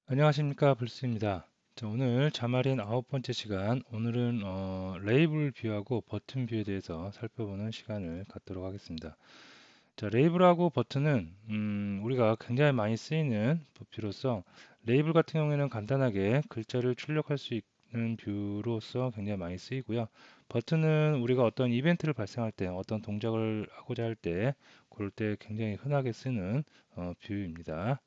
안녕하십니까, 불스입니다. 자, 오늘 자말인 9번째 시간, 오늘은 레이블 뷰하고 버튼 뷰에 대해서 살펴보는 시간을 갖도록 하겠습니다. 자, 레이블하고 버튼은 우리가 굉장히 많이 쓰이는 뷰로서 레이블 같은 경우에는 간단하게 글자를 출력할 수 있는 뷰로서 굉장히 많이 쓰이고요. 버튼은 우리가 어떤 이벤트를 발생할 때, 어떤 동작을 하고자 할 때, 그럴 때 굉장히 흔하게 쓰는 뷰입니다.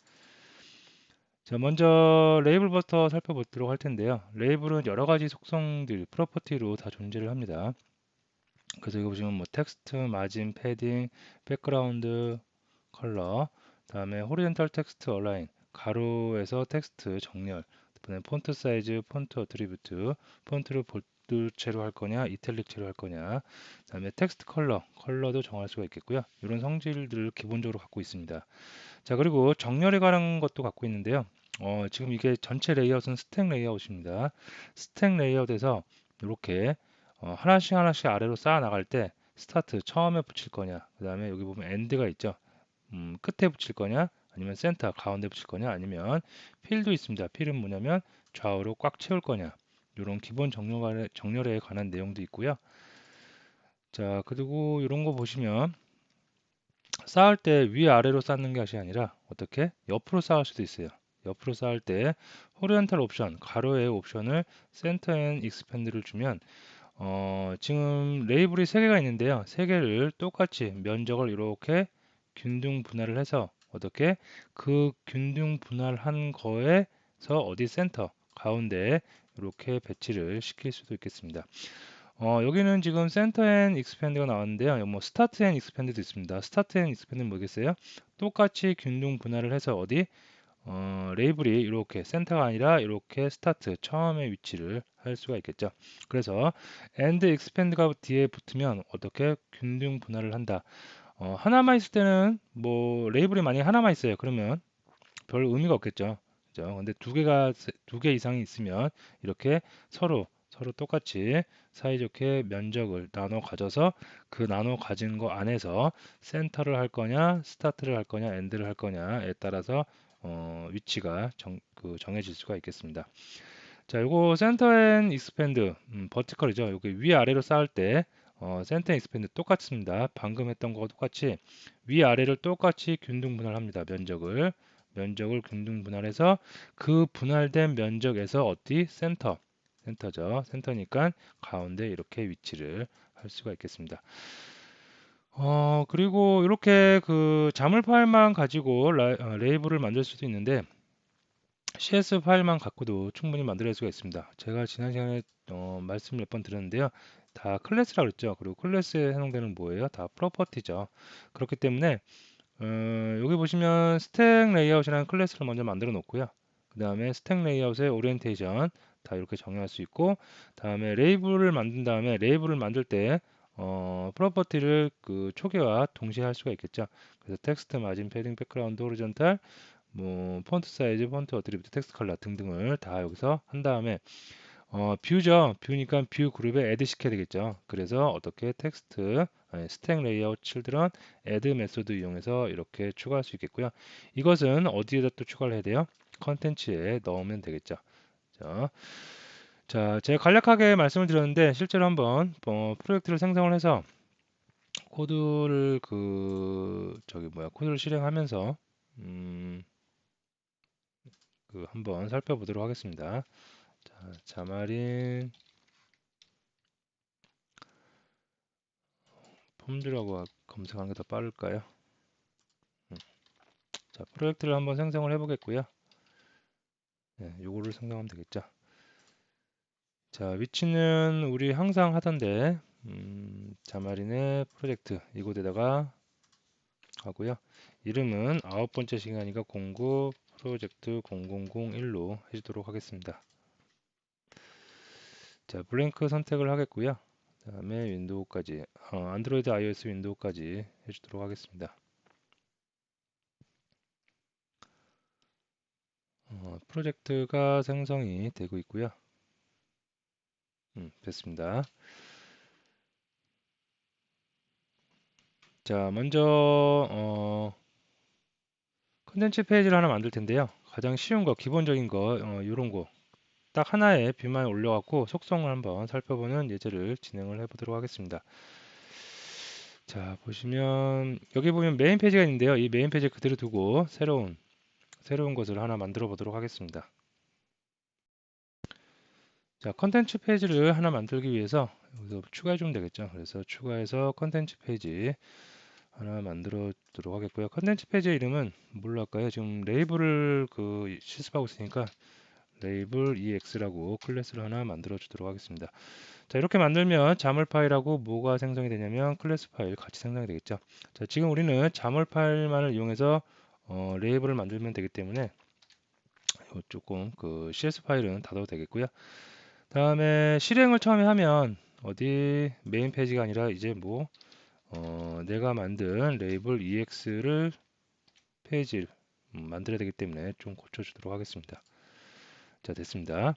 자, 먼저 레이블부터 살펴보도록 할 텐데요. 레이블은 여러 가지 속성들, 프로퍼티로 다 존재를 합니다. 그래서 여기 보시면 뭐 텍스트, 마진, 패딩, 백그라운드, 컬러, 다음에 호리젠탈 텍스트 얼라인, 가로에서 텍스트 정렬, 그다음에 폰트 사이즈, 폰트 어트리뷰트, 폰트를 볼드체로 할 거냐, 이탈릭체로 할 거냐, 그다음에 텍스트 컬러, 컬러도 정할 수가 있겠고요. 이런 성질들을 기본적으로 갖고 있습니다. 자, 그리고 정렬에 관한 것도 갖고 있는데요. 지금 이게 전체 레이아웃은 스택 레이아웃입니다. 스택 레이아웃에서 이렇게 하나씩 하나씩 아래로 쌓아 나갈 때 스타트 처음에 붙일 거냐, 그 다음에 여기 보면 엔드가 있죠. 끝에 붙일 거냐, 아니면 센터 가운데 붙일 거냐, 아니면 필도 있습니다. 필은 뭐냐면 좌우로 꽉 채울 거냐. 이런 기본 정렬에 관한 내용도 있고요. 자, 그리고 이런 거 보시면 쌓을 때 위아래로 쌓는 것이 아니라 어떻게 옆으로 쌓을 수도 있어요. 옆으로 쌓을 때 호리젠탈 옵션, 가로의 옵션을 센터 앤 익스펜드를 주면 지금 레이블이 3개가 있는데요. 3개를 똑같이 면적을 이렇게 균등 분할을 해서 어떻게 그 균등 분할한 거에서 어디 센터 가운데에 이렇게 배치를 시킬 수도 있겠습니다. 여기는 지금 센터 앤 익스펜드가 나왔는데요. 뭐 스타트 앤 익스펜드도 있습니다. 스타트 앤 익스펜드는 뭐겠어요? 똑같이 균등 분할을 해서 어디 레이블이 이렇게 센터가 아니라 이렇게 스타트 처음에 위치를 할 수가 있겠죠. 그래서 and expand가 뒤에 붙으면 어떻게 균등 분할을 한다. 하나만 있을 때는 뭐 레이블이 만약에 하나만 있어요. 그러면 별 의미가 없겠죠. 그죠? 근데 두 개 이상이 있으면 이렇게 서로 똑같이 사이좋게 면적을 나눠 가져서 그 나눠 가진 거 안에서 센터를 할 거냐, 스타트를 할 거냐, 엔드를 할 거냐에 따라서 위치가 정해질 수가 있겠습니다. 자, 요거 센터 앤 익스펜드, 버티컬이죠. 여기 위아래로 쌓을 때 센터 앤 익스펜드 똑같습니다. 방금 했던 거와 똑같이 위아래를 똑같이 균등 분할합니다. 면적을 균등 분할해서 그 분할된 면적에서 어디 센터죠. 센터니까 가운데 이렇게 위치를 할 수가 있겠습니다. 그리고 이렇게 그 자물 파일만 가지고 레이블을 만들 수도 있는데 CS 파일만 갖고도 충분히 만들 수가 있습니다. 제가 지난 시간에 말씀 몇 번 드렸는데요. 다 클래스라고 그랬죠. 그리고 클래스에 해당되는 뭐예요? 다 프로퍼티죠. 그렇기 때문에 여기 보시면 스택 레이아웃이라는 클래스를 먼저 만들어 놓고요. 그 다음에 스택 레이아웃의 오리엔테이션 다 이렇게 정의할 수 있고, 다음에 레이블을 만든 다음에 레이블을 만들 때 프로퍼티를 그 초기화 동시에 할 수가 있겠죠. 그래서 텍스트, 마진, 패딩, 백그라운드, 호리존탈, 뭐 폰트 사이즈, 폰트 어트리뷰트, 텍스트 컬러 등등을 다 여기서 한 다음에 뷰죠. 뷰니까 뷰 그룹에 애드 시켜야 되겠죠. 그래서 어떻게 텍스트, 스택 레이아웃 칠드런 애드 메소드 이용해서 이렇게 추가할 수 있겠고요. 이것은 어디에다 또 추가를 해야 돼요? 컨텐츠에 넣으면 되겠죠. 자, 제가 간략하게 말씀을 드렸는데 실제로 한번 프로젝트를 생성을 해서 코드를 코드를 실행하면서 음, 한번 살펴보도록 하겠습니다. 자, 자마린 폼즈라고 검색하는 게 더 빠를까요? 자, 프로젝트를 한번 생성을 해보겠고요. 네, 요거를 생성하면 되겠죠. 자, 위치는 우리 항상 하던데 자마린의 프로젝트 이곳에다가 하고요. 이름은 9번째 시간이니까 09 프로젝트 0001로 해주도록 하겠습니다. 자, 블랭크 선택을 하겠고요. 다음에 윈도우까지, 안드로이드, iOS, 윈도우까지 해주도록 하겠습니다. 프로젝트가 생성이 되고 있고요. 됐습니다. 자, 먼저 컨텐츠 페이지를 하나 만들 텐데요. 가장 쉬운 거, 기본적인 거, 이런 거 딱 하나의 뷰만 올려갖고 속성을 한번 살펴보는 예제를 진행을 해보도록 하겠습니다. 자, 보시면 여기 보면 메인 페이지가 있는데요. 이 메인 페이지 그대로 두고 새로운 것을 하나 만들어 보도록 하겠습니다. 자, 컨텐츠 페이지를 하나 만들기 위해서 여기서 추가해 주면 되겠죠. 그래서 추가해서 컨텐츠 페이지 하나 만들어 두도록 하겠고요. 컨텐츠 페이지의 이름은 뭘로 할까요? 지금 레이블을 실습하고 있으니까 레이블 EX라고 클래스를 하나 만들어 주도록 하겠습니다. 자, 이렇게 만들면 자물 파일하고 뭐가 생성이 되냐면 클래스 파일 같이 생성이 되겠죠. 자, 지금 우리는 자물 파일만을 이용해서 레이블을 만들면 되기 때문에 조금 CS 파일은 닫아도 되겠고요. 다음에 실행을 처음에 하면 어디 메인 페이지가 아니라 이제 내가 만든 레이블 EX를 페이지 만들어야 되기 때문에 좀 고쳐주도록 하겠습니다. 자, 됐습니다.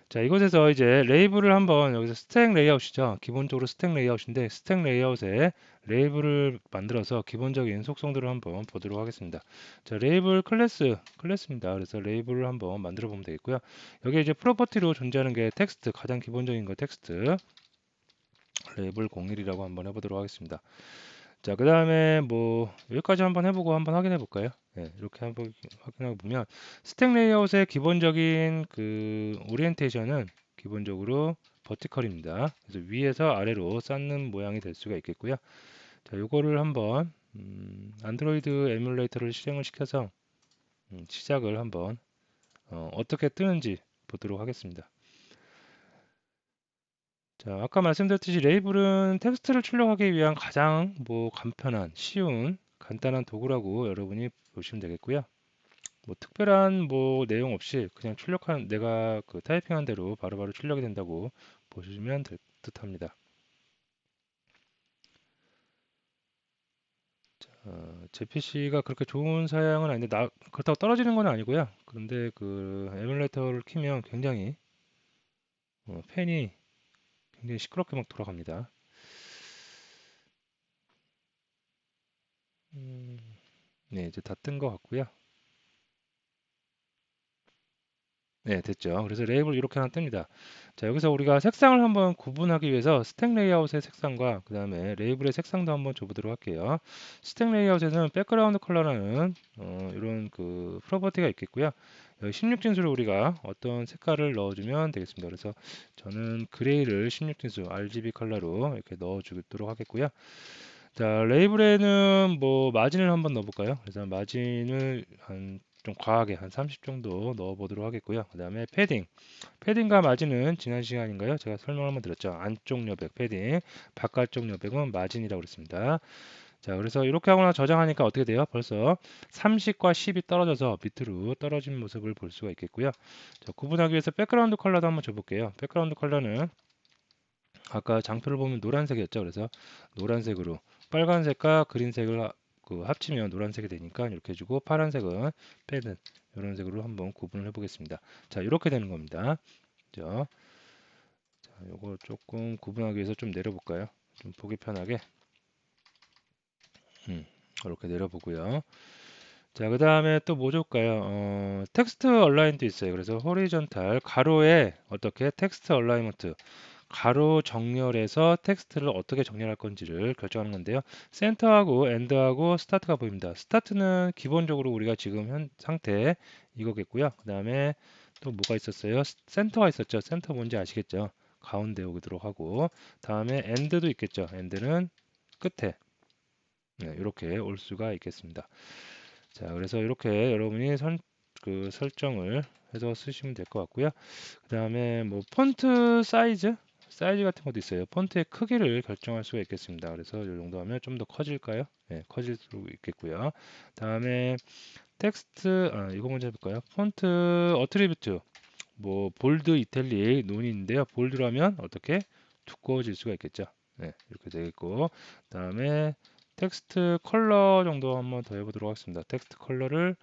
자, 이곳에서 이제 레이블을 한번 여기서 스택 레이아웃이죠. 기본적으로 스택 레이아웃인데 스택 레이아웃에 레이블을 만들어서 기본적인 속성들을 한번 보도록 하겠습니다. 자, 레이블 클래스입니다. 그래서 레이블을 한번 만들어 보면 되겠고요. 여기 이제 프로퍼티로 존재하는 게 텍스트, 가장 기본적인 거 텍스트 레이블 01이라고 한번 해보도록 하겠습니다. 자, 그 다음에 여기까지 한번 해보고 한번 확인해 볼까요? 네, 이렇게 한번 확인해 보면 스택 레이아웃의 기본적인 오리엔테이션은 기본적으로 버티컬입니다. 그래서 위에서 아래로 쌓는 모양이 될 수가 있겠고요. 자, 요거를 한번 안드로이드 에뮬레이터를 실행을 시켜서 시작을 한번 어떻게 뜨는지 보도록 하겠습니다. 자, 아까 말씀드렸듯이 레이블은 텍스트를 출력하기 위한 가장 간편한, 쉬운, 간단한 도구라고 여러분이 보시면 되겠고요. 특별한 내용 없이 그냥 내가 타이핑한 대로 바로바로 출력이 된다고 보시면 될 듯합니다. 제 PC가 그렇게 좋은 사양은 아닌데 그렇다고 떨어지는 건 아니고요. 그런데 에뮬레이터를 키면 굉장히 팬이 굉장히 시끄럽게 막 돌아갑니다. 네, 이제 다 뜬 것 같고요. 네, 됐죠. 그래서 레이블 이렇게 하나 뜹니다. 자, 여기서 우리가 색상을 한번 구분하기 위해서 스택 레이아웃의 색상과 그 다음에 레이블의 색상도 한번 줘보도록 할게요. 스택 레이아웃에는 백그라운드 컬러라는 이런 프로퍼티가 있겠고요. 여기 16진수를 우리가 어떤 색깔을 넣어주면 되겠습니다. 그래서 저는 그레이를 16진수 RGB 컬러로 이렇게 넣어주도록 하겠고요. 자, 레이블에는 마진을 한번 넣어볼까요? 그래서 마진을 좀 과하게 한 30 정도 넣어 보도록 하겠고요. 그 다음에 패딩과 마진은 지난 시간인가요? 제가 설명을 한번 드렸죠. 안쪽 여백 패딩, 바깥쪽 여백은 마진이라고 그랬습니다. 자, 그래서 이렇게 하거나 저장하니까 어떻게 돼요? 벌써 30과 10이 떨어져서 밑으로 떨어진 모습을 볼 수가 있겠고요. 자, 구분하기 위해서 백그라운드 컬러도 한번 줘볼게요. 백그라운드 컬러는 아까 장표를 보면 노란색이었죠. 그래서 노란색으로 빨간색과 그린색을 합치면 노란색이 되니까 이렇게 해주고 파란색은 빼는 이런 색으로 한번 구분을 해보겠습니다. 자, 이렇게 되는 겁니다. 자, 요거 조금 구분하기 위해서 좀 내려볼까요? 좀 보기 편하게 이렇게 내려보고요. 자, 그 다음에 또 뭐 줄까요? 텍스트 얼라인도 있어요. 그래서 호리존탈 가로에 어떻게 텍스트 얼라이먼트 가로 정렬해서 텍스트를 어떻게 정렬할 건지를 결정하는 건데요. 센터하고 엔드하고 스타트가 보입니다. 스타트는 기본적으로 우리가 지금 현 상태 이거겠고요. 그 다음에 또 뭐가 있었어요? 센터가 있었죠. 센터 뭔지 아시겠죠? 가운데 오도록 하고 다음에 엔드도 있겠죠. 엔드는 끝에 이렇게 올 수가 있겠습니다. 자, 그래서 이렇게 여러분이 설정을 해서 쓰시면 될 것 같고요. 그 다음에 폰트 사이즈 같은 것도 있어요. 폰트의 크기를 결정할 수가 있겠습니다. 그래서 이 정도 하면 좀 더 커질까요? 네, 커질 수 있겠고요. 다음에 텍스트, 이거 먼저 해볼까요? 폰트 어트리뷰트, 볼드, 이탈릭, 논이 있는데요. 볼드라면 어떻게 두꺼워질 수가 있겠죠. 네, 이렇게 되겠고, 다음에 텍스트 컬러 정도 한번 더 해보도록 하겠습니다. 텍스트 컬러를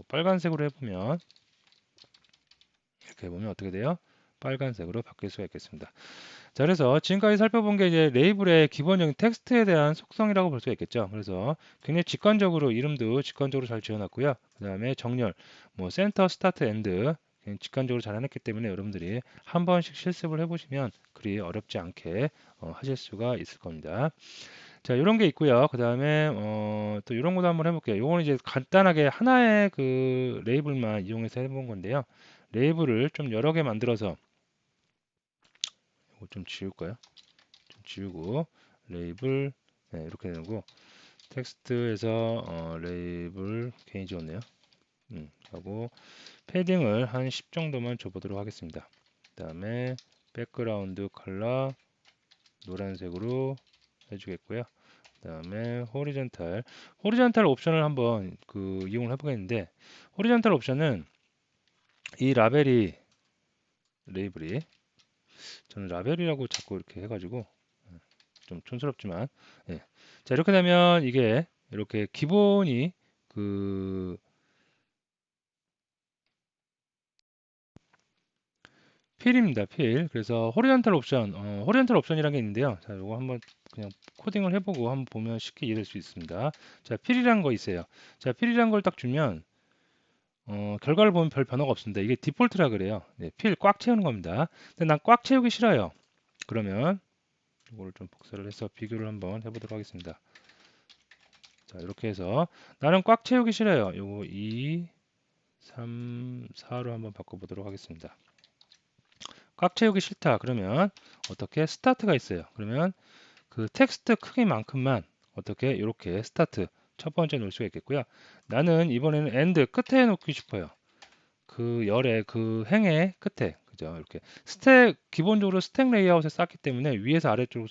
빨간색으로 해보면 이렇게 보면 어떻게 돼요? 빨간색으로 바뀔 수가 있겠습니다. 자, 그래서 지금까지 살펴본 게 이제 레이블의 기본적인 텍스트에 대한 속성이라고 볼 수가 있겠죠. 그래서 굉장히 직관적으로 이름도 직관적으로 잘 지어놨고요. 그 다음에 정렬, 뭐 센터, 스타트, 엔드 직관적으로 잘 해놨기 때문에 여러분들이 한 번씩 실습을 해보시면 그리 어렵지 않게 하실 수가 있을 겁니다. 자, 이런 게 있고요. 그 다음에 또 이런 것도 한번 해볼게요. 이거는 이제 간단하게 하나의 그 레이블만 이용해서 해본 건데요. 레이블을 좀 여러 개 만들어서 이거 좀 지울까요? 좀 지우고 레이블 네, 이렇게 되고 텍스트에서 레이블 괜히 지웠네요. 하고 패딩을 한 10 정도만 줘보도록 하겠습니다. 그 다음에 백그라운드 컬러 노란색으로 해주겠고요. 그 다음에 호리전탈 옵션을 한번 그 이용을 해보겠는데 호리전탈 옵션은 이 라벨이 레이블이 저는 라벨이라고 자꾸 이렇게 해가지고 좀 촌스럽지만 예. 자 이렇게 되면 이게 이렇게 기본이 그 필입니다. 필. 그래서 호리전탈 옵션이라는 게 있는데요. 자, 이거 한번 그냥 코딩을 해보고 한번 보면 쉽게 이해될 수 있습니다. 자, 필이라는 거 있어요. 자, 필이라는 걸 딱 주면 결과를 보면 별 변화가 없습니다. 이게 디폴트라 그래요. 네, 필 꽉 채우는 겁니다. 근데 난 꽉 채우기 싫어요. 그러면 이거를 좀 복사를 해서 비교를 한번 해보도록 하겠습니다. 자, 이렇게 해서 나는 꽉 채우기 싫어요. 요거 2, 3, 4로 한번 바꿔보도록 하겠습니다. 꽉 채우기 싫다. 그러면 어떻게 스타트가 있어요. 그러면 그 텍스트 크기만큼만 어떻게 이렇게 스타트 첫 번째 놓을 수가 있겠고요. 나는 이번에는 엔드 끝에 놓고 싶어요. 그 열의 그 행의 끝에 그죠 이렇게 스택 기본적으로 스택 레이아웃에 쌓기 때문에 위에서 아래쪽으로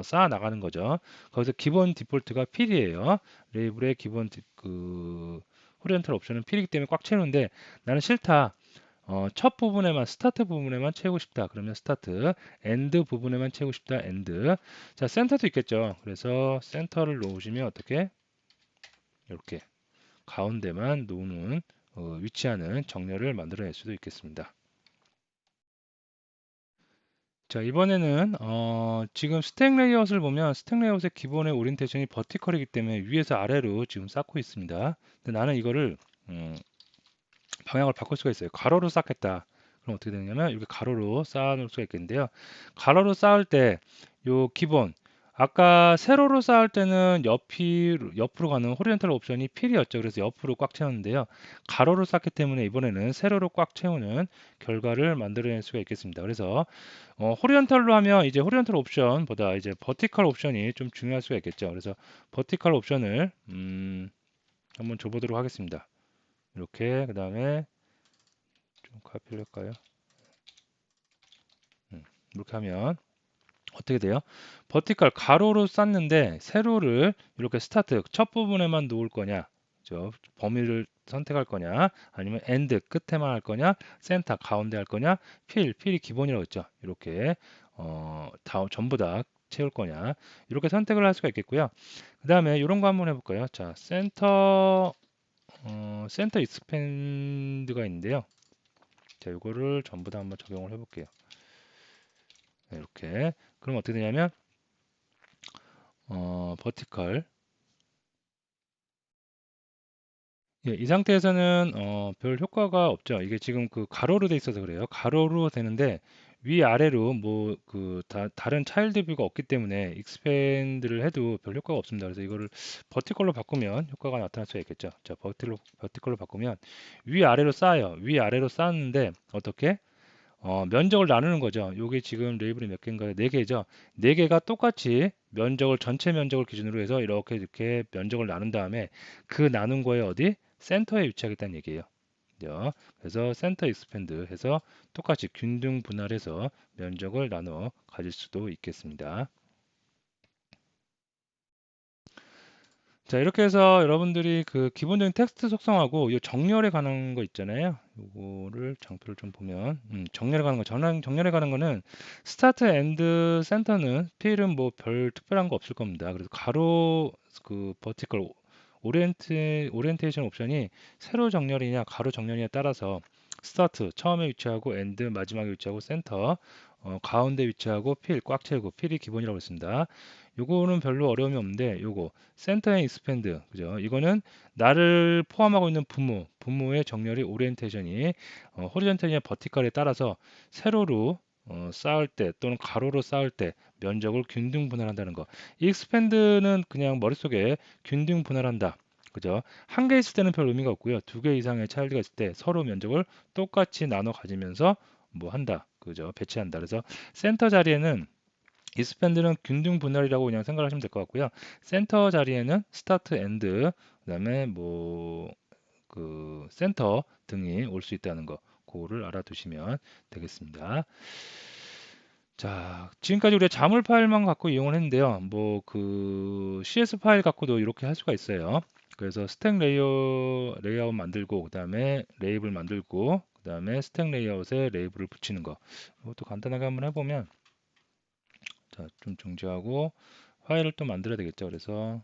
쌓아 나가는 거죠. 거기서 기본 디폴트가 필이에요. 레이블의 기본 그 호리젠탈 옵션은 필이기 때문에 꽉 채우는데 나는 싫다. 첫 부분에만 스타트 부분에만 채우고 싶다. 그러면 스타트, 엔드 부분에만 채우고 싶다. 엔드. 자, 센터도 있겠죠. 그래서 센터를 놓으시면 어떻게 이렇게 가운데만 놓는 위치하는 정렬을 만들어낼 수도 있겠습니다. 자, 이번에는 지금 스택 레이아웃을 보면 스택 레이아웃의 기본의 오리엔테이션이 버티컬이기 때문에 위에서 아래로 지금 쌓고 있습니다. 근데 나는 이거를 방향을 바꿀 수가 있어요. 가로로 쌓겠다. 그럼 어떻게 되냐면 이렇게 가로로 쌓아 놓을 수가 있겠는데요. 가로로 쌓을 때 요 기본 아까 세로로 쌓을 때는 옆으로 가는 호리젠탈 옵션이 필이었죠. 그래서 옆으로 꽉 채웠는데요. 가로로 쌓기 때문에 이번에는 세로로 꽉 채우는 결과를 만들어낼 수가 있겠습니다. 그래서 호리젠탈로 하면 이제 호리젠탈 옵션보다 이제 버티컬 옵션이 좀 중요할 수가 있겠죠. 그래서 버티컬 옵션을 한번 줘보도록 하겠습니다. 이렇게 그 다음에 좀 카피를 할까요? 이렇게 하면 어떻게 돼요? 버티컬 가로로 쌓는데 세로를 이렇게 스타트 첫 부분에만 놓을 거냐, 저 범위를 선택할 거냐, 아니면 엔드 끝에만 할 거냐, 센터 가운데 할 거냐, 필이 기본이라고 했죠. 이렇게 다 전부 다 채울 거냐 이렇게 선택을 할 수가 있겠고요. 그 다음에 이런 거 한번 해볼까요? 자, 센터 익스펜드가 있는데요. 자, 이거를 전부 다 한번 적용을 해볼게요. 네, 이렇게 그럼 어떻게 되냐면 버티컬 예, 이 상태에서는 별 효과가 없죠. 이게 지금 그 가로로 돼 있어서 그래요. 가로로 되는데 위아래로 뭐 그 다른 차일드 뷰가 없기 때문에 익스펜드를 해도 별 효과가 없습니다. 그래서 이거를 버티컬로 바꾸면 효과가 나타날 수가 있겠죠. 자, 버티컬로 바꾸면 위아래로 쌓아요. 위아래로 쌓았는데 어떻게? 면적을 나누는 거죠. 요게 지금 레이블이 몇 개인가요? 네 개죠. 네 개가 똑같이 면적을 전체 면적을 기준으로 해서 이렇게 면적을 나눈 다음에 그 나눈 거에 어디? 센터에 위치하겠다는 얘기예요. 그죠? 그래서 센터 익스펜드 해서 똑같이 균등 분할해서 면적을 나눠 가질 수도 있겠습니다. 자, 이렇게 해서 여러분들이 그 기본적인 텍스트 속성하고 이 정렬에 관한 거 있잖아요. 요거를 장표를 좀 보면 정렬에 관한 거 정렬에 관한 거는 스타트 엔드 센터는 필은 뭐 별 특별한 거 없을 겁니다. 그래서 가로 그 버티컬 오리엔테이션 옵션이 세로 정렬이냐 가로 정렬이냐에 따라서 스타트 처음에 위치하고 엔드 마지막에 위치하고 센터 가운데 위치하고 필 꽉 채우고 필이 기본이라고 했습니다. 요거는 별로 어려움이 없는데 요거 센터 앤 익스펜드 그죠? 이거는 나를 포함하고 있는 분모의 정렬이 오리엔테이션이 호리존탈이나 버티컬에 따라서 세로로 쌓을 때 또는 가로로 쌓을 때 면적을 균등 분할한다는 거. 이 익스펜드는 그냥 머릿속에 균등 분할한다. 그죠? 한 개 있을 때는 별 의미가 없고요. 두 개 이상의 차일드가 있을 때 서로 면적을 똑같이 나눠 가지면서 뭐 한다. 그죠? 배치한다. 그래서 센터 자리에는 익스펜드는 균등 분할이라고 그냥 생각하시면 될 것 같고요. 센터 자리에는 스타트 엔드 그다음에 뭐 그 센터 등이 올 수 있다는 거 그거를 알아두시면 되겠습니다. 자, 지금까지 우리가 자물 파일만 갖고 이용을 했는데요. 뭐 그 CS 파일 갖고도 이렇게 할 수가 있어요. 그래서 스택 레이아웃 만들고 그다음에 레이블 만들고 그다음에 스택 레이아웃에 레이블을 붙이는 거. 이것도 간단하게 한번 해보면 자, 좀 정지하고 파일을 또 만들어야 되겠죠. 그래서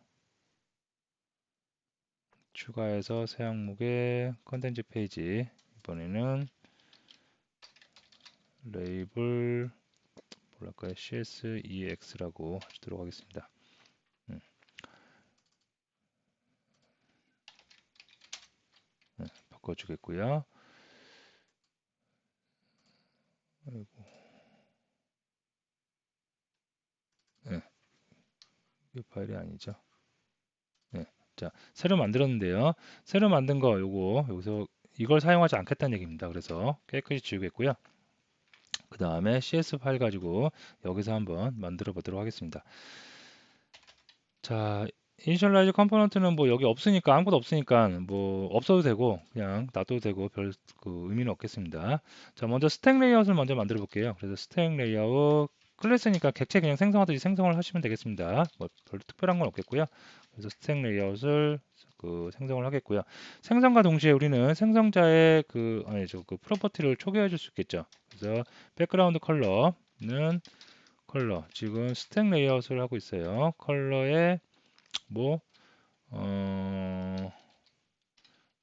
추가해서 새 항목에 컨텐츠 페이지 이번에는 레이블 뭐랄까요? CSEX라고 하도록 하겠습니다. 바꿔주겠고요. 아이고, 네, 이 파일이 아니죠. 네, 자, 새로 만들었는데요. 새로 만든 거 요거 여기서 이걸 사용하지 않겠다는 얘기입니다. 그래서 깨끗이 지우겠고요. 그 다음에 CS 파일 가지고 여기서 한번 만들어 보도록 하겠습니다. 자, 이니셜라이즈 컴포넌트는 뭐 여기 없으니까 아무것도 없으니까 뭐 없어도 되고 그냥 놔둬도 되고 별 그 의미는 없겠습니다. 자, 먼저 스택 레이아웃을 먼저 만들어 볼게요. 그래서 스택 레이아웃 클래스니까 객체 그냥 생성하듯이 생성을 하시면 되겠습니다. 뭐 별로 특별한 건 없겠고요. 그래서 스택 레이아웃을 그 생성을 하겠고요. 생성과 동시에 우리는 생성자의 그 아니 그 프로퍼티를 초기화해 줄 수 있겠죠. 그래서 백그라운드 컬러는 컬러 지금 스택 레이아웃을 하고 있어요. 컬러에 뭐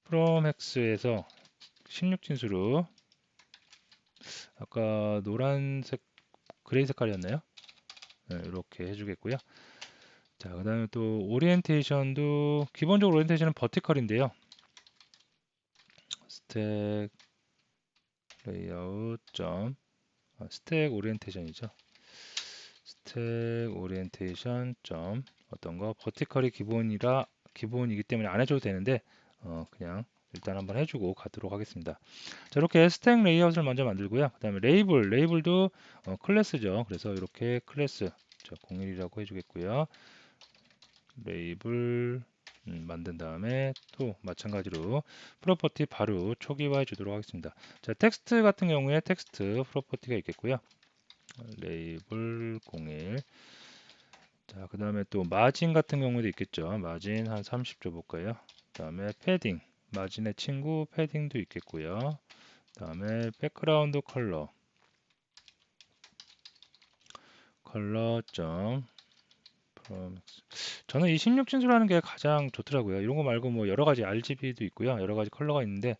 from hex에서 16진수로 아까 노란색 그레이 색깔이었나요? 네, 이렇게 해주겠고요. 자, 그 다음에 또 오리엔테이션도 기본적으로 오리엔테이션은 버티컬인데요. 스택 레이아웃 점 스택 오리엔테이션이죠. 스택 오리엔테이션 점 어떤 거 버티컬이 기본이기 때문에 안 해줘도 되는데 그냥 일단 한번 해주고 가도록 하겠습니다. 자, 이렇게 스택 레이아웃을 먼저 만들고요. 그 다음에 레이블도 클래스죠. 그래서 이렇게 클래스 01이라고 해주겠고요. 레이블 만든 다음에 또 마찬가지로 프로퍼티 바로 초기화해 주도록 하겠습니다. 자, 텍스트 같은 경우에 텍스트 프로퍼티가 있겠고요. 레이블 01 자, 그 다음에 또 마진 같은 경우도 있겠죠. 마진 한 30 줘볼까요? 그 다음에 패딩 마진의 친구 패딩도 있겠고요. 그 다음에 백그라운드 컬러 점 저는 이 16진수라는 게 가장 좋더라고요. 이런 거 말고 뭐 여러 가지 RGB도 있고요. 여러 가지 컬러가 있는데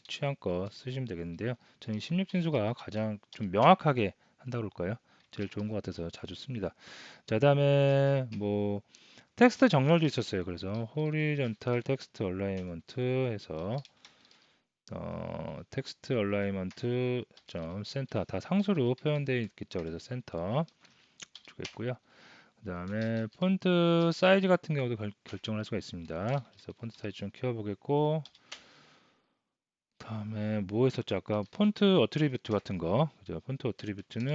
취향껏 쓰시면 되겠는데요. 저는 16진수가 가장 좀 명확하게 한다 그럴까요? 제일 좋은 것 같아서 자주 씁니다. 자, 그다음에 뭐 텍스트 정렬도 있었어요. 그래서 호리존탈 텍스트 얼라이먼트 해서 텍스트 얼라이먼트 점 센터 다 상수로 표현되어 있겠죠. 그래서 센터 주겠고요. 그 다음에 폰트 사이즈 같은 경우도 결정을 할 수가 있습니다. 그래서 폰트 사이즈 좀 키워보겠고 다음에 뭐 했었죠? 아까 폰트 어트리뷰트 같은 거 그죠? 폰트 어트리뷰트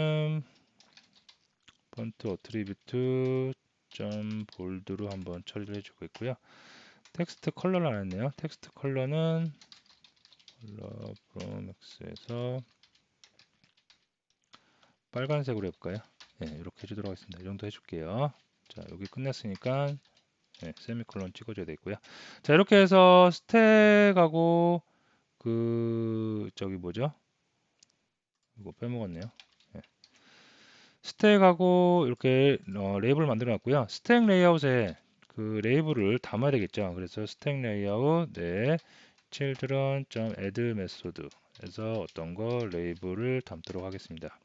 점 볼드로 한번 처리를 해주고 있고요. 텍스트 컬러를 안 했네요. 텍스트 컬러는 컬러 from x에서 빨간색으로 해볼까요? 네, 이렇게 해주도록 하겠습니다. 이 정도 해줄게요. 자, 여기 끝냈으니까 네, 세미콜론 찍어줘야 되고요. 자, 이렇게 해서 스택하고 그 저기 뭐죠? 이거 빼먹었네요. 네. 스택하고 이렇게 레이블 만들어 놨고요. 스택 레이아웃에 그 레이블을 담아야 되겠죠. 그래서 스택 레이아웃 네 children.add 메소드에서 어떤 거 레이블을 담도록 하겠습니다.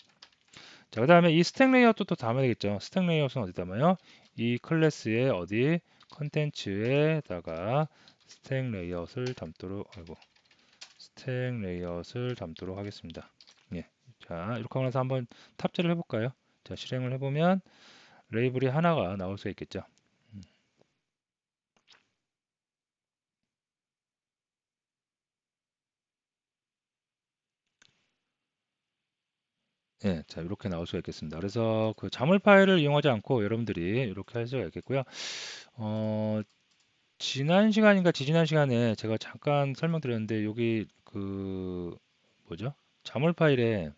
자, 그 다음에 이 스택 레이아웃도 또 담아야 되겠죠. 스택 레이아웃은 어디 담아요? 이 클래스의 어디 컨텐츠에다가 스택 레이아웃을 담도록, 아이고, 스택 레이아웃을 담도록 하겠습니다. 예. 자, 이렇게 하고 나서 한번 탑재를 해볼까요? 자, 실행을 해보면 레이블이 하나가 나올 수 있겠죠. 예, 자, 이렇게 나올 수가 있겠습니다. 그래서 그 자물 파일을 이용하지 않고 여러분들이 이렇게 할 수가 있겠고요. 어, 지난 시간인가 지지난 시간에 제가 잠깐 설명드렸는데 여기 그 뭐죠? 자물 파일에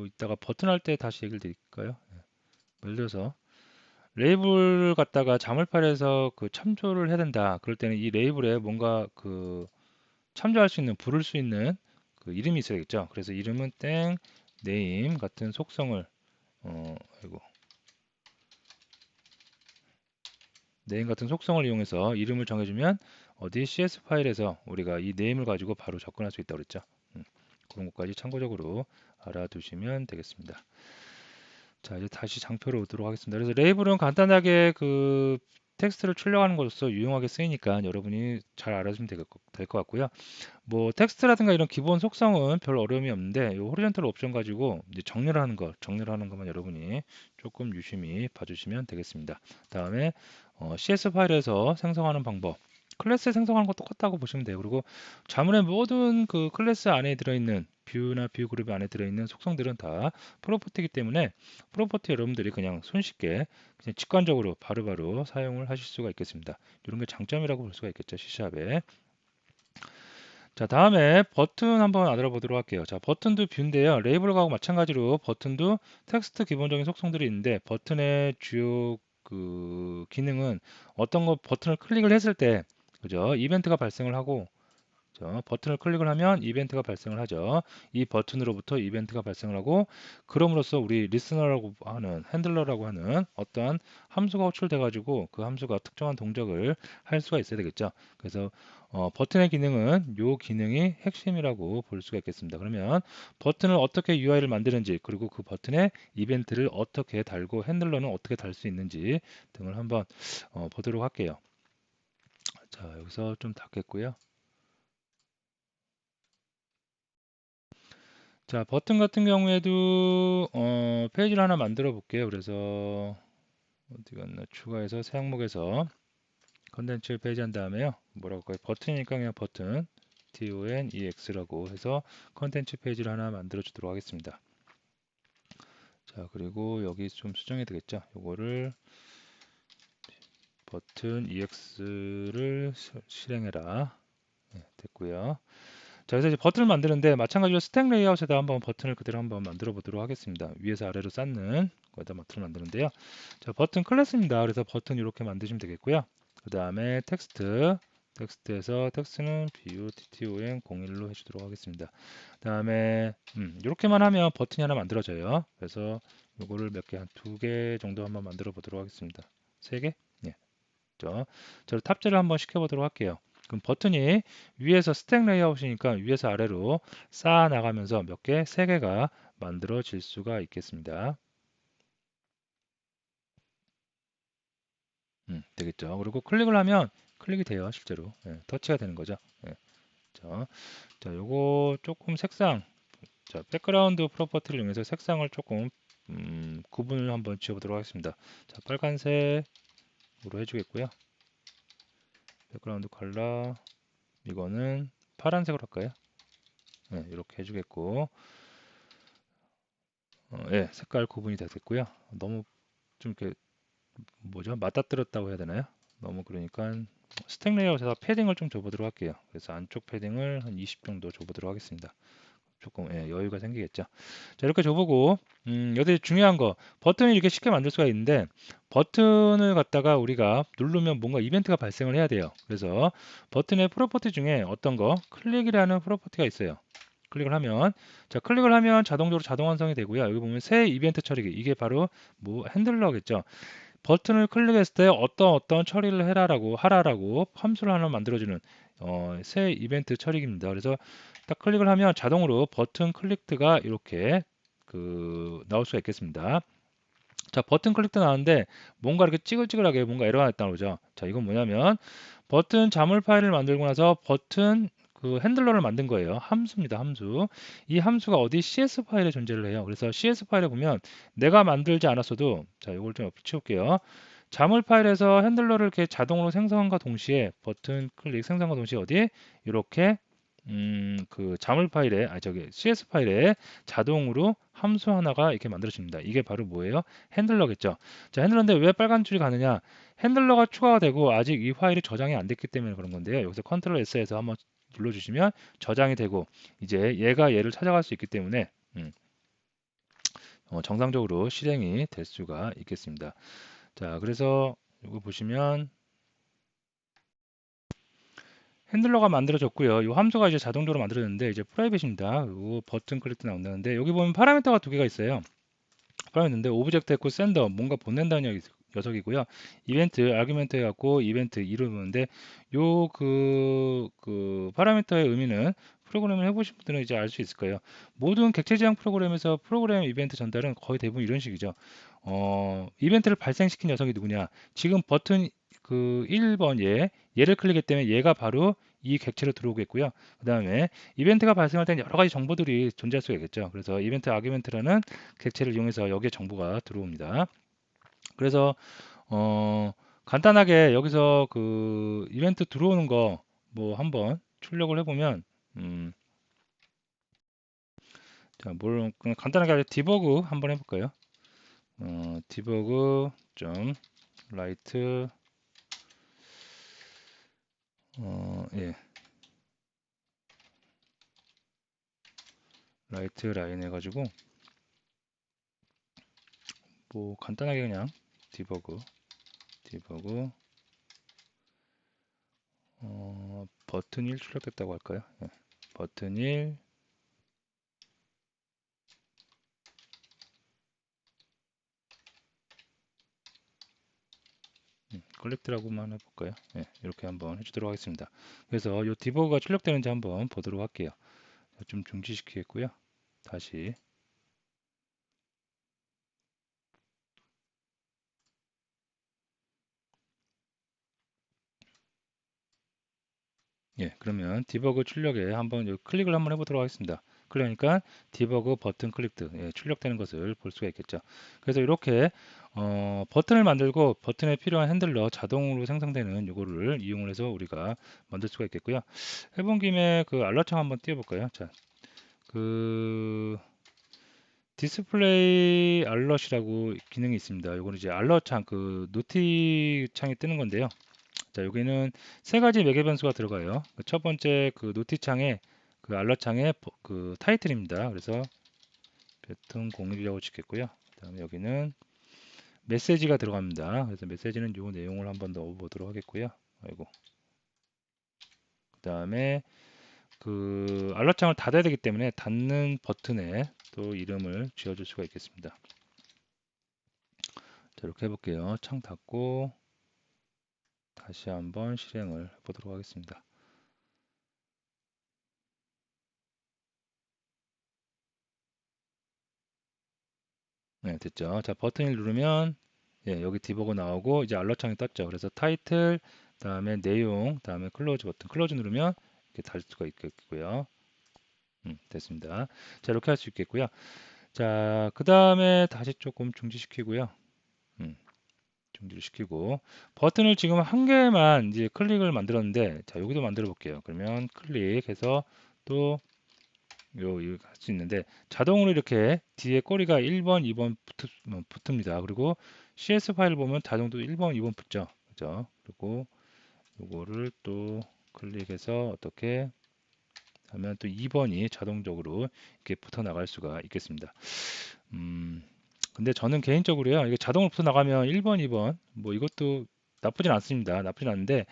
이따가 버튼 할 때 다시 얘기를 드릴까요? 예를 들어서 레이블을 갖다가 자물 파일에서 그 참조를 해야 된다. 그럴 때는 이 레이블에 뭔가 그 참조할 수 있는 부를 수 있는 그 이름이 있어야겠죠. 그래서 이름은 땡 네임 같은 속성을 아이고 네임 같은 속성을 이용해서 이름을 정해주면 어디 CS 파일에서 우리가 이 네임을 가지고 바로 접근할 수 있다고 그랬죠. 그런 것까지 참고적으로 알아두시면 되겠습니다. 자, 이제 다시 장표로 오도록 하겠습니다. 그래서 레이블은 간단하게 그 텍스트를 출력하는 것으로서 유용하게 쓰이니까 여러분이 잘 알아주면 될 것 같고요. 뭐 텍스트라든가 이런 기본 속성은 별 어려움이 없는데 이 호리존탈 옵션 가지고 이제 정렬을 하는 것만 여러분이 조금 유심히 봐주시면 되겠습니다. 다음에 CS 파일에서 생성하는 방법. 클래스 생성하는 거 똑같다고 보시면 돼요. 그리고 자문의 모든 그 클래스 안에 들어있는 뷰나 뷰 그룹 안에 들어있는 속성들은 다 프로퍼티이기 때문에 프로퍼티 여러분들이 그냥 손쉽게 그냥 직관적으로 바로바로 사용을 하실 수가 있겠습니다. 이런 게 장점이라고 볼 수가 있겠죠. C샵에. 자, 다음에 버튼 한번 알아보도록 할게요. 자, 버튼도 뷰인데요. 레이블하고 마찬가지로 버튼도 텍스트 기본적인 속성들이 있는데 버튼의 주요 그 기능은 어떤 거 버튼을 클릭을 했을 때 그죠? 이벤트가 발생을 하고 버튼을 클릭을 하면 이벤트가 발생을 하죠. 이 버튼으로부터 이벤트가 발생을 하고 그럼으로써 우리 리스너라고 하는 핸들러라고 하는 어떠한 함수가 호출돼 가지고 그 함수가 특정한 동작을 할 수가 있어야 되겠죠. 그래서 버튼의 기능은 요 기능이 핵심이라고 볼 수가 있겠습니다. 그러면 버튼을 어떻게 UI를 만드는지 그리고 그 버튼에 이벤트를 어떻게 달고 핸들러는 어떻게 달 수 있는지 등을 한번 보도록 할게요. 자, 여기서 좀 닫겠고요. 자, 버튼 같은 경우에도 페이지를 하나 만들어 볼게요. 그래서 어디 갔나 추가해서 새 항목에서 컨텐츠 페이지 한 다음에요. 뭐라고 할까요? 버튼이니까 그냥 버튼 TONEX라고 해서 컨텐츠 페이지를 하나 만들어 주도록 하겠습니다. 자, 그리고 여기 좀 수정해야 되겠죠? 요거를 버튼 EX를 실행해라. 네, 됐고요. 자, 그래서 이제 버튼을 만드는데 마찬가지로 스택 레이아웃에다 한번 버튼을 그대로 한번 만들어 보도록 하겠습니다. 위에서 아래로 쌓는 거기다 버튼을 만드는데요. 자, 버튼 클래스입니다. 그래서 버튼 이렇게 만드시면 되겠고요. 그 다음에 텍스트에서 텍스트는 button01로 해주도록 하겠습니다. 그 다음에 이렇게만 하면 버튼이 하나 만들어져요. 그래서 이거를 몇 개, 한 2개 정도 한번 만들어 보도록 하겠습니다. 3개? 예. 저 탑재를 한번 시켜보도록 할게요. 그럼 버튼이 위에서 스택 레이아웃이니까 위에서 아래로 쌓아 나가면서 몇 개? 3개가 만들어질 수가 있겠습니다. 되겠죠. 그리고 클릭을 하면 클릭이 돼요. 실제로. 예, 터치가 되는 거죠. 예, 자, 요거 조금 색상, 자, 백그라운드 프로퍼티를 이용해서 색상을 조금 구분을 한번 지어보도록 하겠습니다. 자, 빨간색으로 해주겠고요. 백그라운드 컬러 이거는 파란색으로 할까요? 네, 이렇게 해주겠고 예, 색깔 구분이 됐고요. 너무 좀 이렇게 뭐죠? 맞닥뜨렸다고 해야 되나요? 너무 그러니까 스택 레이아웃에서 패딩을 좀 줘보도록 할게요. 그래서 안쪽 패딩을 한 20 정도 줘보도록 하겠습니다. 조금 여유가 생기겠죠. 자, 이렇게 줘보고 여기 중요한 거 버튼을 이렇게 쉽게 만들 수가 있는데 버튼을 갖다가 우리가 누르면 뭔가 이벤트가 발생을 해야 돼요. 그래서 버튼의 프로퍼티 중에 어떤 거 클릭이라는 프로퍼티가 있어요. 클릭을 하면 자 클릭을 하면 자동적으로 자동 완성이 되고요. 여기 보면 새 이벤트 처리기 이게 바로 뭐 핸들러겠죠. 버튼을 클릭했을 때 어떤 처리를 하라라고 함수를 하나 만들어주는 새 이벤트 처리기입니다. 그래서 딱 클릭을 하면 자동으로 버튼 클릭드가 이렇게 나올 수가 있겠습니다. 자, 버튼 클릭도 나왔는데 뭔가 이렇게 찌글찌글하게 뭔가 에러가 났다는 거죠. 자, 이건 뭐냐면 버튼 자물 파일을 만들고 나서 버튼 핸들러를 만든 거예요. 함수입니다. 함수. 이 함수가 어디 CS 파일에 존재를 해요. 그래서 CS 파일에 보면 내가 만들지 않았어도, 자, 이걸 좀 옆으로 치울게요. 자물 파일에서 핸들러를 이렇게 자동으로 생성함과 동시에 버튼 클릭 생성과 동시에 어디 이렇게 자물 파일에 저기 CS 파일에 자동으로 함수 하나가 이렇게 만들어집니다. 이게 바로 뭐예요? 핸들러겠죠. 자, 핸들러인데 왜 빨간 줄이 가느냐? 핸들러가 추가가 되고 아직 이 파일이 저장이 안 됐기 때문에 그런 건데요. 여기서 컨트롤 S에서 한번 눌러주시면 저장이 되고 이제 얘가 얘를 찾아갈 수 있기 때문에 정상적으로 실행이 될 수가 있겠습니다. 자, 그래서 이거 보시면 핸들러가 만들어졌고요. 이 함수가 이제 자동적으로 만들어졌는데 이제 프라이빗입니다. 그리고 버튼 클릭도 나온다는데 여기 보면 파라미터가 두 개가 있어요. 파라미터인데 오브젝트 했고 sen더 뭔가 보낸다는 녀석이고요. 이벤트 아규멘트 해갖고 이벤트 이루는데 요 파라미터의 의미는 프로그램을 해보신 분들은 이제 알 수 있을 거예요. 모든 객체 지향 프로그램에서 프로그램 이벤트 전달은 거의 대부분 이런 식이죠. 이벤트를 발생시킨 녀석이 누구냐? 지금 버튼 1번 얘를 클릭했다면 얘가 바로 이 객체로 들어오겠고요. 그 다음에 이벤트가 발생할 때는 여러 가지 정보들이 존재할 수가 있겠죠. 그래서 이벤트 아규멘트라는 객체를 이용해서 여기에 정보가 들어옵니다. 그래서 간단하게 여기서 이벤트 들어오는 거 뭐 한번 출력을 해보면 자, 그냥 간단하게 디버그 한번 해볼까요? 디버그 좀 라이트 예, 라이트 라인 해가지고 뭐 간단하게 그냥 디버그 버튼 1 출력됐다고 할까요? 예, 버튼 1 컬렉트라고만 해볼까요? 예, 이렇게 한번 해주도록 하겠습니다. 그래서 이 디버그가 출력되는지 한번 보도록 할게요. 좀 중지시키겠고요. 다시 예, 그러면 디버그 출력에 한번 클릭을 한번 해보도록 하겠습니다. 그러니까 디버그 버튼 클릭드 예, 출력되는 것을 볼 수가 있겠죠. 그래서 이렇게 버튼을 만들고 버튼에 필요한 핸들러 자동으로 생성되는 이거를 이용을 해서 우리가 만들 수가 있겠고요. 해본 김에 알러창 한번 띄워볼까요? 자, 디스플레이 알럿이라고 기능이 있습니다. 이거는 이제 알럿창 노티 창이 뜨는 건데요. 자, 여기는 세 가지 매개 변수가 들어가요. 첫 번째 노티 창에 알럿 창의 타이틀입니다. 그래서 배턴 01이라고 짓겠고요. 그다음에 여기는 메시지가 들어갑니다. 그래서 메시지는 이 내용을 한번 넣어보도록 하겠고요. 아이고. 그다음에 알럿 창을 닫아야 되기 때문에 닫는 버튼에 또 이름을 지어줄 수가 있겠습니다. 자, 이렇게 해볼게요. 창 닫고 다시 한번 실행을 해보도록 하겠습니다. 네, 됐죠. 자, 버튼을 누르면 예, 여기 디버그 나오고 이제 알럿 창이 떴죠. 그래서 타이틀, 다음에 내용, 다음에 클로즈 버튼, 클로즈 누르면 이렇게 달 수가 있겠고요. 됐습니다. 자, 이렇게 할 수 있겠고요. 자, 그 다음에 다시 조금 중지시키고요. 중지를 시키고 버튼을 지금 한 개만 이제 클릭을 만들었는데 자, 여기도 만들어 볼게요. 그러면 클릭해서 또 이거 할 수 있는데 자동으로 이렇게 뒤에 꼬리가 1번, 2번 붙습니다. 그리고 CS 파일 보면 자동으로 1번, 2번 붙죠. 그죠? 그리고 요거를 또 클릭해서 어떻게 하면 또 2번이 자동적으로 이렇게 붙어 나갈 수가 있겠습니다. 근데 저는 개인적으로요. 이게 자동으로 붙어 나가면 1번, 2번 뭐 이것도 나쁘진 않습니다. 나쁘진 않은데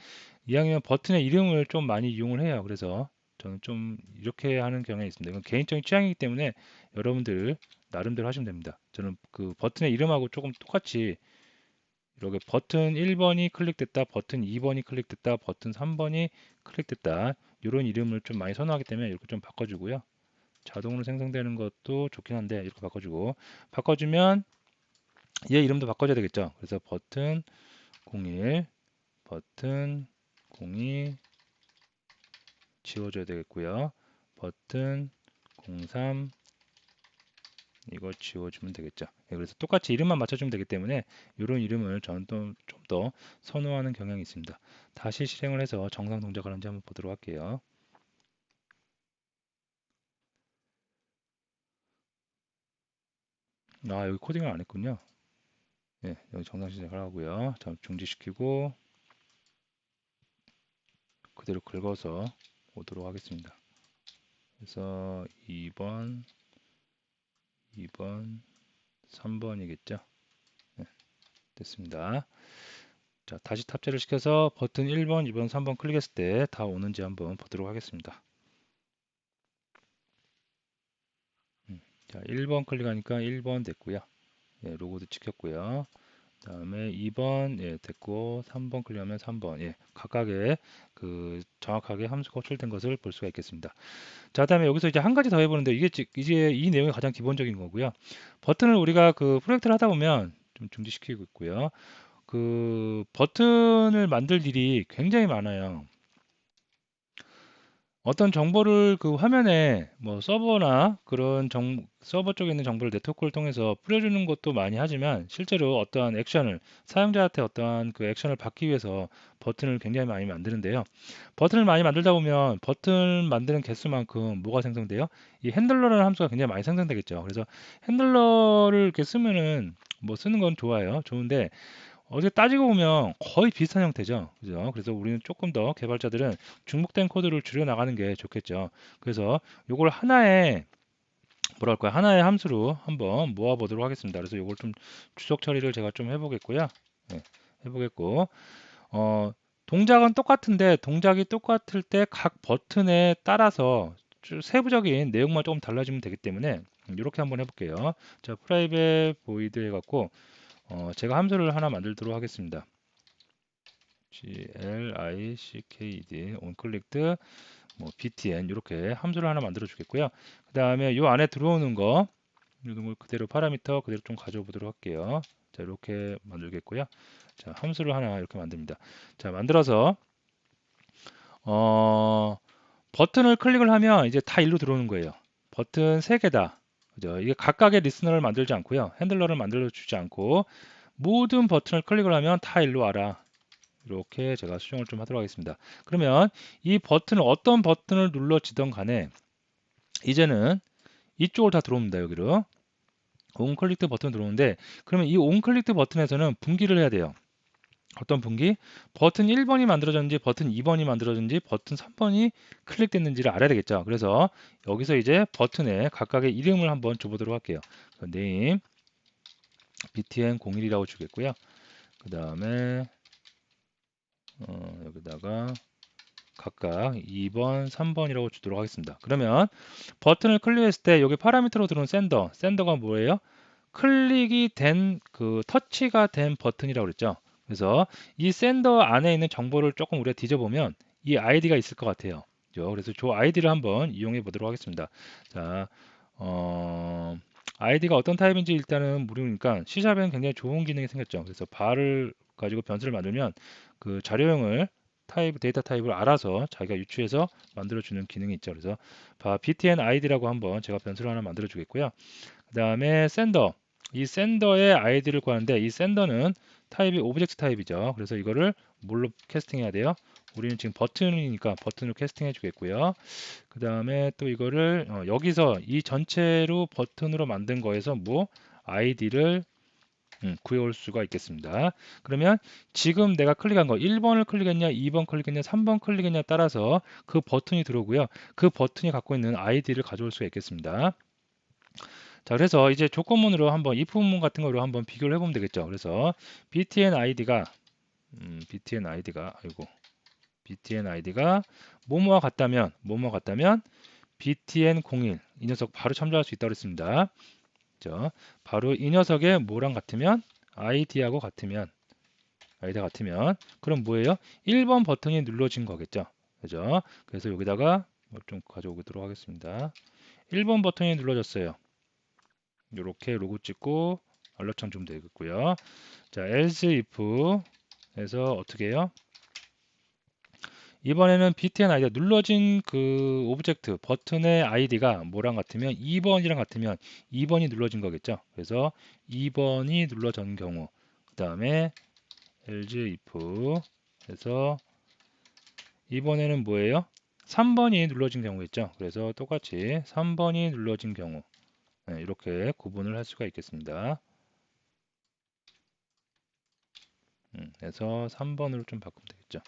이왕이면 버튼의 이름을 좀 많이 이용을 해요. 그래서 저는 좀 이렇게 하는 경향이 있습니다. 이건 개인적인 취향이기 때문에 여러분들 나름대로 하시면 됩니다. 저는 버튼의 이름하고 조금 똑같이 이렇게 버튼 1번이 클릭됐다, 버튼 2번이 클릭됐다, 버튼 3번이 클릭됐다. 이런 이름을 좀 많이 선호하기 때문에 이렇게 좀 바꿔주고요. 자동으로 생성되는 것도 좋긴 한데 이렇게 바꿔주고, 바꿔주면 얘 이름도 바꿔줘야 되겠죠. 그래서 버튼 01, 버튼 02 지워줘야 되겠고요. 버튼 03 이거 지워주면 되겠죠. 네, 그래서 똑같이 이름만 맞춰주면 되기 때문에 이런 이름을 저는 또 좀 더 선호하는 경향이 있습니다. 다시 실행을 해서 정상 동작을 하는지 한번 보도록 할게요. 아, 여기 코딩을 안 했군요. 네, 여기 정상 시작을 하고요. 자, 중지시키고 그대로 긁어서 오도록 하겠습니다. 그래서 2번, 2번, 3번이겠죠. 네, 됐습니다. 자, 다시 탑재를 시켜서 버튼 1번, 2번, 3번 클릭했을 때 다 오는지 한번 보도록 하겠습니다. 자, 1번 클릭하니까 1번 됐고요. 예, 로고도 찍혔고요. 다음에 2번 예, 됐고 3번 클릭하면 3번 예, 각각의 그 정확하게 함수가 호출된 것을 볼 수가 있겠습니다. 자, 그다음에 여기서 이제 한 가지 더 해보는데 이제 이 내용이 가장 기본적인 거고요. 버튼을 우리가 그 프로젝트를 하다 보면 좀 중지시키고 있고요. 그 버튼을 만들 일이 굉장히 많아요. 어떤 정보를 그 화면에 뭐 서버나 그런 서버 쪽에 있는 정보를 네트워크를 통해서 뿌려주는 것도 많이 하지만 실제로 어떠한 액션을 사용자한테 어떠한 그 액션을 받기 위해서 버튼을 굉장히 많이 만드는데요. 버튼을 많이 만들다 보면 버튼 만드는 개수만큼 뭐가 생성돼요? 이 핸들러라는 함수가 굉장히 많이 생성되겠죠. 그래서 핸들러를 이렇게 쓰면은 뭐 쓰는 건 좋아요. 좋은데 어제 따지고 보면 거의 비슷한 형태죠. 그죠? 그래서 우리는 조금 더 개발자들은 중복된 코드를 줄여 나가는 게 좋겠죠. 그래서 이걸 하나의 뭐랄까 하나의 함수로 한번 모아 보도록 하겠습니다. 그래서 이걸 좀 추적 처리를 제가 좀 해보겠고요. 네, 해보겠고 동작은 똑같은데 동작이 똑같을 때 각 버튼에 따라서 세부적인 내용만 조금 달라지면 되기 때문에 이렇게 한번 해볼게요. 자, 프라이빗 보이드 해갖고 제가 함수를 하나 만들도록 하겠습니다. clicked onClicked 뭐 btn 이렇게 함수를 하나 만들어 주겠고요. 그 다음에 이 안에 들어오는 거 이런 걸 그대로 파라미터 그대로 좀 가져오 보도록 할게요. 자, 이렇게 만들겠고요. 자, 함수를 하나 이렇게 만듭니다. 자, 만들어서 버튼을 클릭을 하면 이제 다 일로 들어오는 거예요. 버튼 3개다. 그죠? 이게 각각의 리스너를 만들지 않고요. 핸들러를 만들어 주지 않고 모든 버튼을 클릭을 하면 다 일로 와라. 이렇게 제가 수정을 좀 하도록 하겠습니다. 그러면 이 버튼을 어떤 버튼을 눌러지던 간에 이제는 이쪽으로 다 들어옵니다. 여기로 온클릭드 버튼 들어오는데 그러면 이 온클릭드 버튼에서는 분기를 해야 돼요. 어떤 분기? 버튼 1번이 만들어졌는지 버튼 2번이 만들어졌는지 버튼 3번이 클릭됐는지를 알아야 되겠죠. 그래서 여기서 이제 버튼에 각각의 이름을 한번 줘보도록 할게요. name btn01이라고 주겠고요. 그 다음에 여기다가 각각 2번, 3번이라고 주도록 하겠습니다. 그러면 버튼을 클릭했을 때 여기 파라미터로 들어온 샌더가 뭐예요? 클릭이 된 그 터치가 된 버튼이라고 그랬죠. 그래서 이 샌더 안에 있는 정보를 조금 우리가 뒤져보면 이 아이디가 있을 것 같아요. 그래서 저 아이디를 한번 이용해 보도록 하겠습니다. 자, 아이디가 어떤 타입인지 일단은 모르니까 C샵에는 굉장히 좋은 기능이 생겼죠. 그래서 발을 가지고 변수를 만들면 그 자료형을 데이터 타입을 알아서 자기가 유추해서 만들어주는 기능이 있죠. 그래서 btn id라고 한번 제가 변수를 하나 만들어 주겠고요. 그 다음에 이 샌더의 아이디를 구하는데 이 샌더는 타입이 오브젝트 타입이죠. 그래서 이거를 뭘로 캐스팅해야 돼요? 우리는 지금 버튼이니까 버튼으로 캐스팅해 주겠고요. 그 다음에 또 이거를 여기서 이 전체로 버튼으로 만든 거에서 뭐 아이디를 구해올 수가 있겠습니다. 그러면 지금 내가 클릭한 거 1번을 클릭했냐 2번 클릭했냐 3번 클릭했냐 따라서 그 버튼이 들어오고요. 그 버튼이 갖고 있는 아이디를 가져올 수가 있겠습니다. 자, 그래서 이제 조건문으로 한번 if 문문 같은 거로 한번 비교를 해보면 되겠죠. 그래서 btn id가 btn id가 뭐뭐와 같다면 btn01 이 녀석 바로 참조할 수 있다고 했습니다. 바로 이 녀석의 뭐랑 같으면 id하고 같으면 아이디가 같으면 그럼 뭐예요? 1번 버튼이 눌러진 거겠죠. 그죠? 그래서 여기다가 뭐 좀 가져오도록 하겠습니다. 1번 버튼이 눌러졌어요. 이렇게 로고 찍고 알러창 좀 되겠고요. 자, else if 해서 어떻게 해요? 이번에는 btn 아이디가 눌러진 그 오브젝트 버튼의 아이디가 뭐랑 같으면 2번이랑 같으면 2번이 눌러진 거겠죠. 그래서 2번이 눌러진 경우 그 다음에 else if 해서 이번에는 뭐예요? 3번이 눌러진 경우겠죠. 그래서 똑같이 3번이 눌러진 경우 네, 이렇게 구분을 할 수가 있겠습니다. 그래서 3번으로 좀 바꾸면 되겠죠.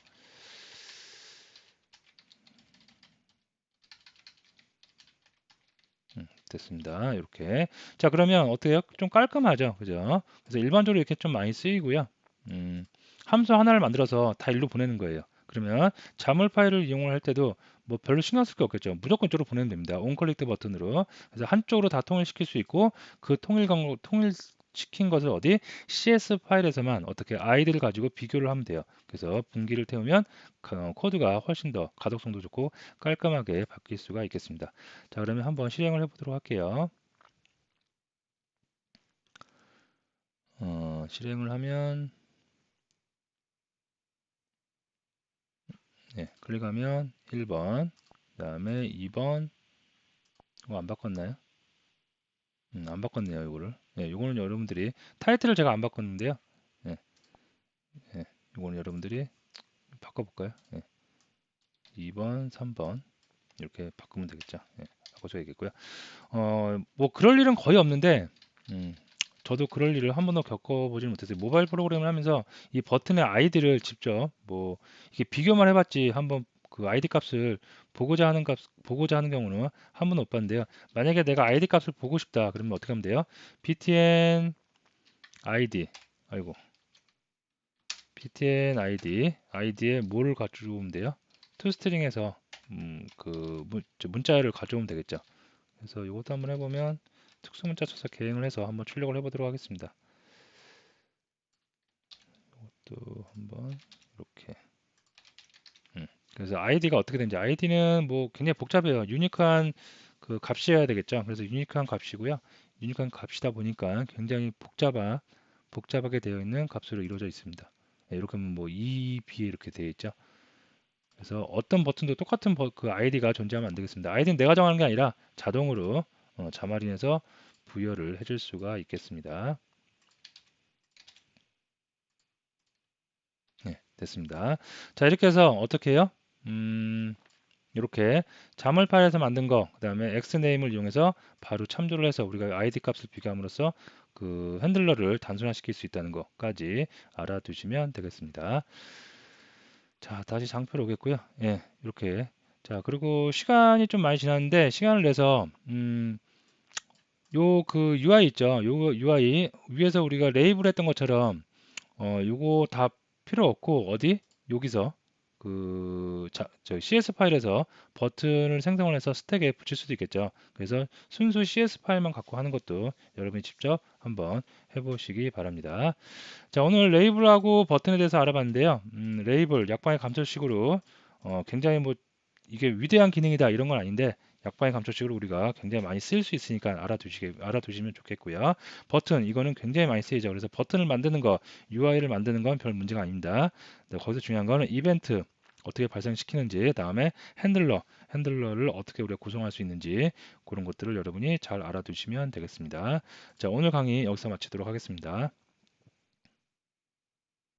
됐습니다. 이렇게. 자, 그러면 어때요? 좀 깔끔하죠? 그죠? 그래서 일반적으로 이렇게 좀 많이 쓰이고요. 함수 하나를 만들어서 다 일로 보내는 거예요. 그러면 자물 파일을 이용을 할 때도 뭐 별로 신경 쓸 게 없겠죠. 무조건 이쪽으로 보내면 됩니다. 온클릭 버튼으로. 그래서 한쪽으로 다 통일시킬 수 있고 그 통일시킨 것을 어디? CS 파일에서만 어떻게 아이디를 가지고 비교를 하면 돼요. 그래서 분기를 태우면 코드가 훨씬 더 가독성도 좋고 깔끔하게 바뀔 수가 있겠습니다. 자, 그러면 한번 실행을 해보도록 할게요. 실행을 하면 네, 클릭하면 1번, 그 다음에 2번, 이거 안 바꿨나요? 안 바꿨네요, 이거를. 네, 이거는 여러분들이 타이틀을 제가 안 바꿨는데요. 네, 네, 이거는 여러분들이 바꿔볼까요? 네, 2번, 3번 이렇게 바꾸면 되겠죠. 네, 바꿔줘야겠고요. 뭐 그럴 일은 거의 없는데, 저도 그럴 일을 한 번도 겪어보지는 못했어요. 모바일 프로그램을 하면서 이 버튼의 아이디를 직접 뭐 이게 비교만 해봤지 한번 그 아이디 값을 보고자 하는 경우는 한 번도 못 봤는데요. 만약에 내가 아이디 값을 보고 싶다 그러면 어떻게 하면 돼요? btn id 아이고 btn id에 뭐를 가져오면 돼요? toString에서 문자를 가져오면 되겠죠. 그래서 이것도 한번 해보면 특수문자 쳐서 계행을 해서 한번 출력을 해보도록 하겠습니다. 또 한번 이렇게 그래서 아이디가 어떻게 되는지 아이디는 뭐 굉장히 복잡해요. 유니크한 그 값이어야 되겠죠. 그래서 유니크한 값이고요. 유니크한 값이다 보니까 굉장히 복잡하게 되어 있는 값으로 이루어져 있습니다. 네, 이렇게 하면 뭐 EB 이렇게 되어 있죠. 그래서 어떤 버튼도 똑같은 그 아이디가 존재하면 안 되겠습니다. 아이디는 내가 정하는 게 아니라 자동으로 자마린에서 부여를 해줄 수가 있겠습니다. 네, 됐습니다. 자, 이렇게 해서 어떻게 해요? 이렇게 자물 파일에서 만든 거, 그 다음에 xname을 이용해서 바로 참조를 해서 우리가 id 값을 비교함으로써 그 핸들러를 단순화시킬 수 있다는 것까지 알아두시면 되겠습니다. 자, 다시 장표로 오겠고요. 예, 이렇게. 자, 그리고 시간이 좀 많이 지났는데 시간을 내서 요 그 UI 있죠. 요 UI 위에서 우리가 레이블 했던 것처럼 요거 다 필요 없고 어디? 여기서 저 CS 파일에서 버튼을 생성을 해서 스택에 붙일 수도 있겠죠. 그래서 순수 CS 파일만 갖고 하는 것도 여러분이 직접 한번 해보시기 바랍니다. 자, 오늘 레이블하고 버튼에 대해서 알아봤는데요. 레이블 약방의 감철식으로 굉장히 뭐 이게 위대한 기능이다 이런 건 아닌데 약방의 감철식으로 우리가 굉장히 많이 쓸 수 있으니까 알아두시면 좋겠고요. 버튼 이거는 굉장히 많이 쓰이죠. 그래서 버튼을 만드는 거, UI를 만드는 건 별 문제가 아닙니다. 거기서 중요한 거는 이벤트 어떻게 발생시키는지, 다음에 핸들러를 어떻게 우리가 구성할 수 있는지 그런 것들을 여러분이 잘 알아두시면 되겠습니다. 자, 오늘 강의 여기서 마치도록 하겠습니다.